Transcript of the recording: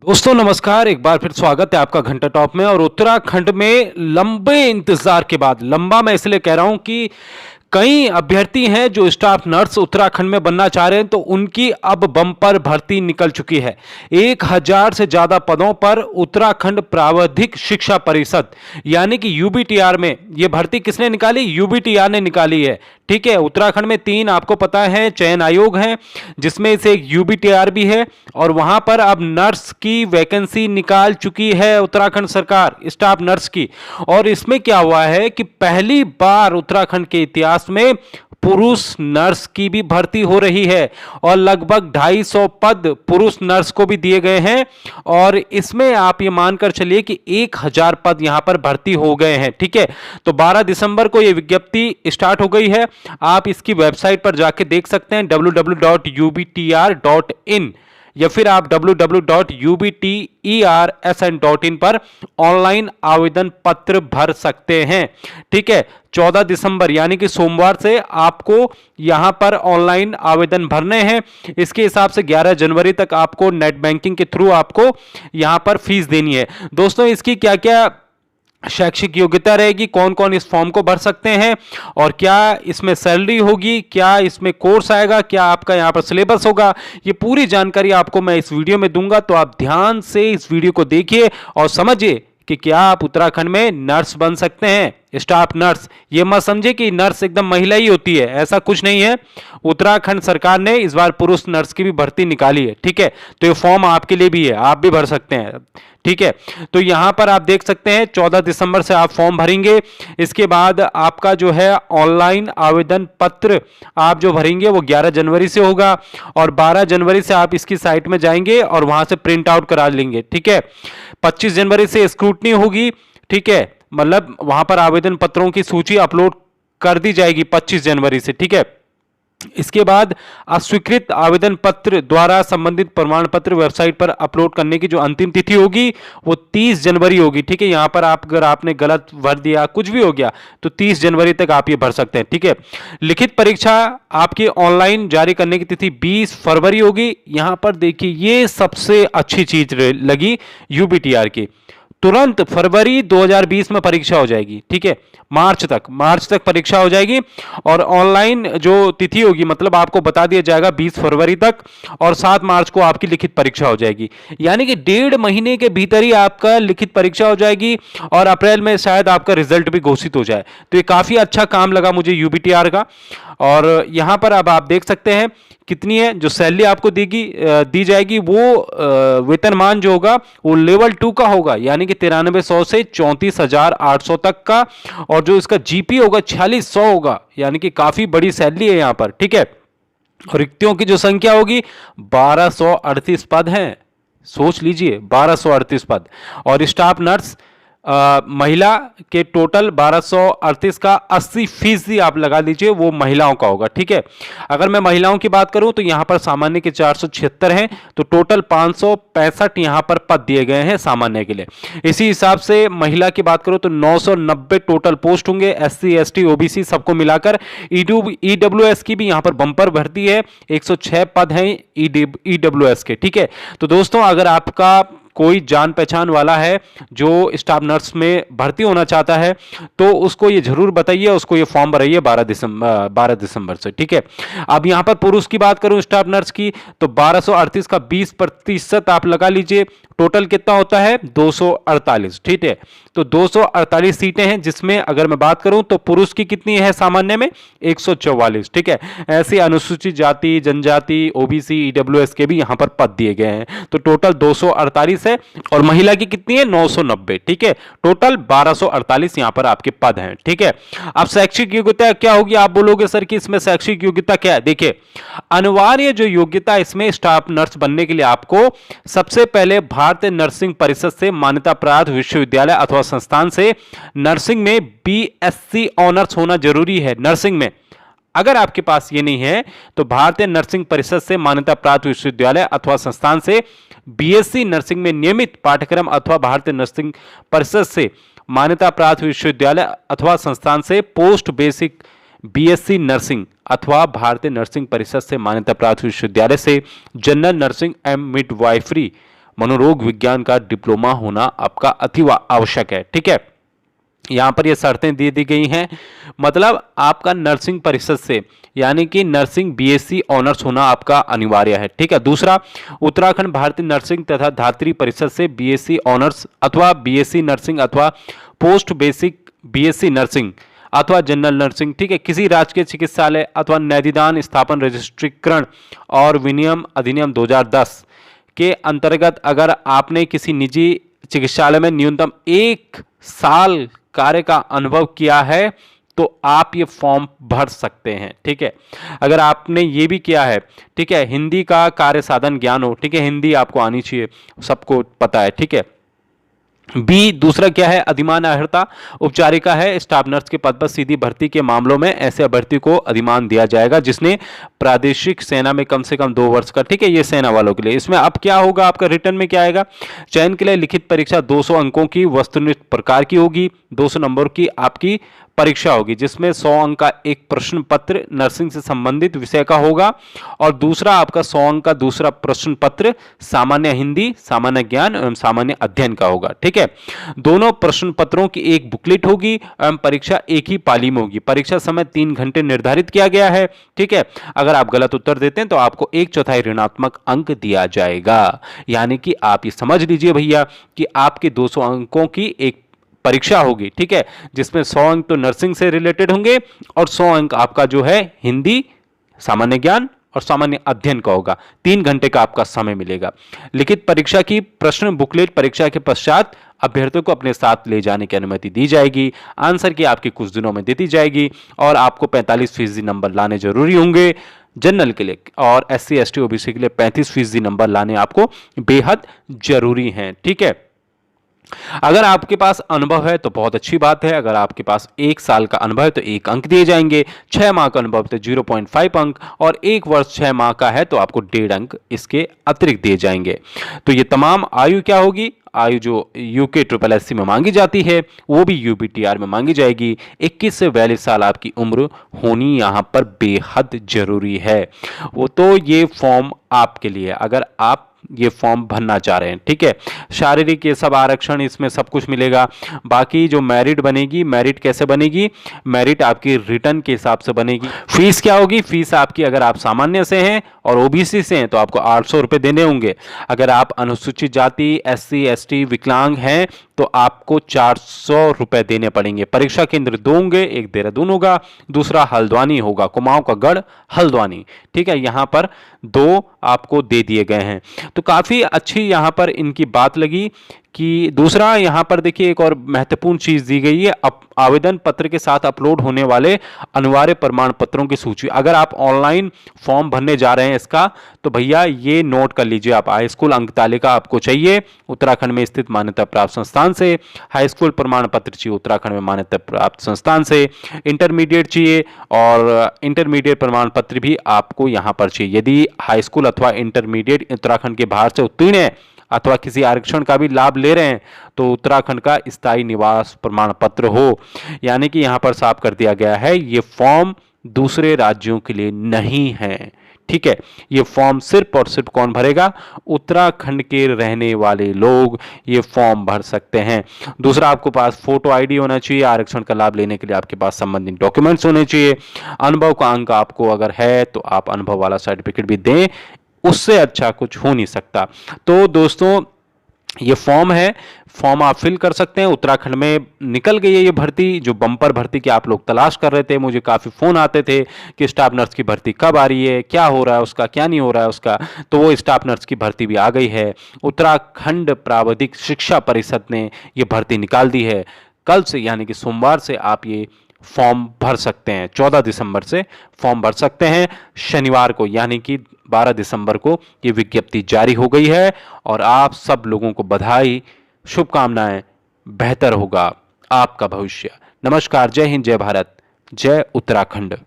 दोस्तों नमस्कार। एक बार फिर स्वागत है आपका घंटा टॉप में। और उत्तराखंड में लंबे इंतजार के बाद, लंबा मैं इसलिए कह रहा हूं कि कई अभ्यर्थी हैं जो स्टाफ नर्स उत्तराखंड में बनना चाह रहे हैं, तो उनकी अब बम्पर भर्ती निकल चुकी है। 1000 से ज्यादा पदों पर उत्तराखंड प्रावधिक शिक्षा परिषद यानी कि यूबीटीआर में यह भर्ती किसने निकाली? यूबीटीआर ने निकाली है। ठीक है, उत्तराखंड में 3 आपको पता है चयन आयोग हैं, जिसमें से एक यूबीटीआर भी है। और वहां पर अब नर्स की वैकेंसी निकाल चुकी है उत्तराखंड सरकार, स्टाफ नर्स की। और इसमें क्या हुआ है कि पहली बार उत्तराखंड के इतिहास में पुरुष नर्स की भी भर्ती हो रही है और लगभग 250 पद पुरुष नर्स को भी दिए गए हैं। और इसमें आप ये मानकर चलिए कि 1000 पद यहां पर भर्ती हो गए हैं। ठीक है, तो 12 दिसंबर को ये विज्ञप्ति स्टार्ट हो गई है। आप इसकी वेबसाइट पर जाके देख सकते हैं www.ubtr.in या फिर आप www.ubtersn.in पर ऑनलाइन आवेदन पत्र भर सकते हैं। ठीक है, 14 दिसंबर यानी कि सोमवार से आपको यहां पर ऑनलाइन आवेदन भरने हैं। इसके हिसाब से 11 जनवरी तक आपको नेट बैंकिंग के थ्रू आपको यहां पर फीस देनी है। दोस्तों, इसकी क्या क्या शैक्षिक योग्यता रहेगी, कौन कौन इस फॉर्म को भर सकते हैं, और क्या इसमें सैलरी होगी, क्या इसमें कोर्स आएगा, क्या आपका यहां पर सिलेबस होगा, ये पूरी जानकारी आपको मैं इस वीडियो में दूंगा। तो आप ध्यान से इस वीडियो को देखिए और समझिए कि क्या आप उत्तराखंड में नर्स बन सकते हैं, स्टाफ नर्स। ये मत समझे कि नर्स एकदम महिला ही होती है, ऐसा कुछ नहीं है। उत्तराखंड सरकार ने इस बार पुरुष नर्स की भी भर्ती निकाली है। ठीक है, तो ये फॉर्म आपके लिए भी है, आप भी भर सकते हैं। ठीक है, तो यहां पर आप देख सकते हैं 14 दिसंबर से आप फॉर्म भरेंगे। इसके बाद आपका जो है ऑनलाइन आवेदन पत्र आप जो भरेंगे वो 11 जनवरी से होगा और 12 जनवरी से आप इसकी साइट में जाएंगे और वहां से प्रिंट आउट करा लेंगे। ठीक है, 25 जनवरी से स्क्रूटनी होगी। ठीक है, मतलब वहां पर आवेदन पत्रों की सूची अपलोड कर दी जाएगी 25 जनवरी से। ठीक है, इसके बाद अस्वीकृत आवेदन पत्र द्वारा संबंधित प्रमाण पत्र वेबसाइट पर अपलोड करने की जो अंतिम तिथि होगी वो 30 जनवरी होगी। ठीक है, यहां पर आप अगर आपने गलत भर दिया, कुछ भी हो गया, तो 30 जनवरी तक आप ये भर सकते हैं। ठीक है, लिखित परीक्षा आपकी ऑनलाइन जारी करने की तिथि 20 फरवरी होगी। यहां पर देखिए, ये सबसे अच्छी चीज लगी यूबीटीआर की, तुरंत फरवरी 2020 में परीक्षा हो जाएगी। ठीक है, मार्च तक परीक्षा हो जाएगी और ऑनलाइन जो तिथि होगी, मतलब आपको बता दिया जाएगा 20 फरवरी तक, और 7 मार्च को आपकी लिखित परीक्षा हो जाएगी। यानी कि 1.5 महीने के भीतर ही आपका लिखित परीक्षा हो जाएगी और अप्रैल में शायद आपका रिजल्ट भी घोषित हो जाए। तो ये काफी अच्छा काम लगा मुझे यूबीटीआर का। और यहां पर अब आप देख सकते हैं कितनी है जो सैलरी आपको दी जाएगी। वो वेतनमान जो होगा वो लेवल 2 का होगा, यानी कि 9300 से 34,800 तक का। और जो इसका जीपी होगा 4600 होगा, यानी कि काफी बड़ी सैलरी है यहां पर। ठीक है, और रिक्तियों की जो संख्या होगी 1238 पद हैं। सोच लीजिए, 1238 पद। और स्टाफ नर्स महिला के टोटल 1238 का 80% आप लगा लीजिए वो महिलाओं का होगा। ठीक है, अगर मैं महिलाओं की बात करूं तो यहां पर सामान्य के 476 हैं, तो टोटल 565 यहां पर पद दिए गए हैं सामान्य के लिए। इसी हिसाब से महिला की बात करूं तो 990 टोटल पोस्ट होंगे, SC ST OBC सबको मिलाकर। EWS की भी यहां पर बंपर भर्ती है, 106 पद हैं EWS के। ठीक है, तो दोस्तों, अगर आपका कोई जान पहचान वाला है जो स्टाफ नर्स में भर्ती होना चाहता है तो उसको ये जरूर बताइए, उसको ये फॉर्म भराइए 12 दिसंबर से। ठीक है, अब यहां पर पुरुष की बात करूं स्टाफ नर्स की तो 1238 का 20% आप लगा लीजिए, टोटल कितना होता है 248। ठीक है, तो 248 सीटें हैं, जिसमें अगर मैं बात करूं तो पुरुष की कितनी है सामान्य में 144। ठीक है, ऐसे अनुसूचित जाति जनजाति OBC EWS के भी यहां पर पद दिए गए हैं, तो टोटल 248 है। और महिला की कितनी है 990। ठीक है, टोटल 1248 यहां पर आपके पद हैं। ठीक है, अब शैक्षिक योग्यता क्या होगी? आप बोलोगे सर कि इसमें शैक्षिक योग्यता क्या है? देखिए, अनिवार्य जो योग्यता इसमें स्टाफ नर्स बनने के लिए आपको सबसे पहले भारतीय नर्सिंग परिषद से मान्यता प्राप्त विश्वविद्यालय अथवा संस्थान से नर्सिंग में BSc ऑनर्स होना जरूरी है। नर्सिंग में अगर आपके पास ये नहीं है तो भारतीय नर्सिंग परिषद से मान्यता प्राप्त विश्वविद्यालय अथवा संस्थान से BSc नर्सिंग में नियमित पाठ्यक्रम अथवा भारतीय नर्सिंग परिषद से मान्यता प्राप्त विश्वविद्यालय अथवा संस्थान से पोस्ट बेसिक BSc नर्सिंग अथवा भारतीय नर्सिंग परिषद से मान्यता प्राप्त विश्वविद्यालय से जनरल नर्सिंग एवं मिडवाइफरी मनोरोग विज्ञान का डिप्लोमा होना आपका अति आवश्यक है। ठीक है, यहां पर ये शर्तें दे दी गई हैं, मतलब आपका नर्सिंग परिषद से यानी कि नर्सिंग बीएससी ऑनर्स होना आपका अनिवार्य है। ठीक है, दूसरा, उत्तराखंड भारतीय नर्सिंग तथा धात्री परिषद से बीएससी ऑनर्स अथवा बीएससी नर्सिंग अथवा पोस्ट बेसिक बीएससी नर्सिंग अथवा जनरल नर्सिंग। ठीक है, किसी राजकीय चिकित्सालय अथवा न्यायाधिदान स्थापन रजिस्ट्रीकरण और विनियम अधिनियम 2010 के अंतर्गत अगर आपने किसी निजी चिकित्सालय में न्यूनतम 1 साल कार्य का अनुभव किया है तो आप ये फॉर्म भर सकते हैं। ठीक है, अगर आपने ये भी किया है, ठीक है, हिंदी का कार्य साधन ज्ञान हो, ठीक है, हिंदी आपको आनी चाहिए, सबको पता है। ठीक है, बी, दूसरा क्या है, अधिमान अर्हता उपचारिका है, स्टाफ नर्स के पद पर सीधी भर्ती के मामलों में ऐसे अभ्यर्थी को अधिमान दिया जाएगा जिसने प्रादेशिक सेना में कम से कम 2 वर्ष का। ठीक है, ये सेना वालों के लिए। इसमें अब क्या होगा, आपका रिटर्न में क्या आएगा, चयन के लिए लिखित परीक्षा 200 अंकों की वस्तुनिष्ठ प्रकार की होगी, 200 नंबर की आपकी परीक्षा होगी जिसमें 100 अंक का एक प्रश्न पत्र नर्सिंग से संबंधित विषय का होगा और दूसरा आपका 100 अंक का दूसरा प्रश्न पत्र सामान्य हिंदी, सामान्य ज्ञान एवं सामान्य अध्ययन का होगा। ठीक है, दोनों प्रश्न पत्रों की एक बुकलेट होगी एवं परीक्षा एक ही पाली में होगी। परीक्षा समय 3 घंटे निर्धारित किया गया है। ठीक है, अगर आप गलत उत्तर देते हैं तो आपको 1/4 ऋणात्मक अंक दिया जाएगा। यानी कि आप ये समझ लीजिए भैया कि आपके 200 अंकों की एक परीक्षा होगी। ठीक है, जिसमें 100 अंक तो नर्सिंग से रिलेटेड होंगे और 100 अंक आपका जो है हिंदी, सामान्य ज्ञान और सामान्य अध्ययन का होगा। 3 घंटे का आपका समय मिलेगा। लिखित परीक्षा की प्रश्न बुकलेट परीक्षा के पश्चात अभ्यर्थियों को अपने साथ ले जाने की अनुमति दी जाएगी। आंसर की आपकी कुछ दिनों में देती जाएगी और आपको 45% नंबर लाने जरूरी होंगे जनरल के लिए, और SC ST OBC के लिए 35% नंबर लाने आपको बेहद जरूरी हैं। ठीक है, अगर आपके पास अनुभव है तो बहुत अच्छी बात है। अगर आपके पास 1 साल का अनुभव है तो 1 अंक दिए जाएंगे, 6 माह का अनुभव तो 0.5 अंक और 1 वर्ष 6 माह का है तो आपको 1.5 अंक इसके अतिरिक्त दिए जाएंगे। तो ये तमाम आयु क्या होगी, आयु जो यूके SSSC में मांगी जाती है वो भी UPTR में मांगी जाएगी। 21 से 42 साल आपकी उम्र होनी यहाँ पर बेहद जरूरी है। वो तो ये फॉर्म आपके लिए, अगर आप ये फॉर्म भरना चाह रहे हैं। ठीक है, शारीरिक ये सब आरक्षण इसमें सब कुछ मिलेगा। बाकी जो मेरिट बनेगी, मेरिट कैसे बनेगी, मेरिट आपकी रिटर्न के हिसाब से बनेगी। फीस क्या होगी, फीस आपकी अगर आप सामान्य से हैं और OBC से हैं तो आपको 800 रुपये देने होंगे। अगर आप अनुसूचित जाति, SC ST विकलांग हैं तो आपको 400 रुपये देने पड़ेंगे। परीक्षा केंद्र 2 होंगे, एक देहरादून होगा, दूसरा हल्द्वानी होगा, कुमाऊं का गढ़ हल्द्वानी। ठीक है, यहाँ पर 2 आपको दे दिए गए हैं। तो काफ़ी अच्छी यहाँ पर इनकी बात लगी कि दूसरा यहाँ पर देखिए एक और महत्वपूर्ण चीज़ दी गई है, आवेदन पत्र के साथ अपलोड होने वाले अनिवार्य प्रमाण पत्रों की सूची। अगर आप ऑनलाइन फॉर्म भरने जा रहे हैं इसका तो भैया ये नोट कर लीजिए आप, हाई स्कूल अंक तालिका आपको चाहिए उत्तराखंड में स्थित मान्यता प्राप्त संस्थान से, हाई स्कूल प्रमाण पत्र चाहिए उत्तराखंड में मान्यता प्राप्त संस्थान से, इंटरमीडिएट चाहिए और इंटरमीडिएट प्रमाण पत्र भी आपको यहाँ पर चाहिए। यदि हाई स्कूल अथवा इंटरमीडिएट उत्तराखंड के बाहर से उत्तीर्ण है अथवा किसी आरक्षण का भी लाभ ले रहे हैं तो उत्तराखंड का स्थायी निवास प्रमाण पत्र हो। यानी कि यहाँ पर साफ कर दिया गया है ये फॉर्म दूसरे राज्यों के लिए नहीं है। ठीक है, ये फॉर्म सिर्फ और सिर्फ कौन भरेगा, उत्तराखंड के रहने वाले लोग ये फॉर्म भर सकते हैं। दूसरा, आपके पास फोटो ID होना चाहिए। आरक्षण का लाभ लेने के लिए आपके पास संबंधित डॉक्यूमेंट्स होने चाहिए। अनुभव का अंक आपको अगर है तो आप अनुभव वाला सर्टिफिकेट भी दें, उससे अच्छा कुछ हो नहीं सकता। तो दोस्तों ये फॉर्म है, फॉर्म आप फिल कर सकते हैं। उत्तराखंड में निकल गई है ये भर्ती, जो बम्पर भर्ती की आप लोग तलाश कर रहे थे। मुझे काफ़ी फ़ोन आते थे कि स्टाफ नर्स की भर्ती कब आ रही है, क्या हो रहा है उसका, क्या नहीं हो रहा है उसका। तो वो स्टाफ नर्स की भर्ती भी आ गई है। उत्तराखंड प्राविधिक शिक्षा परिषद ने ये भर्ती निकाल दी है। कल से यानी कि सोमवार से आप ये फॉर्म भर सकते हैं। 14 दिसंबर से फॉर्म भर सकते हैं। शनिवार को यानी कि 12 दिसंबर को ये विज्ञप्ति जारी हो गई है और आप सब लोगों को बधाई, शुभकामनाएं। बेहतर होगा आपका भविष्य। नमस्कार, जय हिंद, जय भारत, जय उत्तराखंड।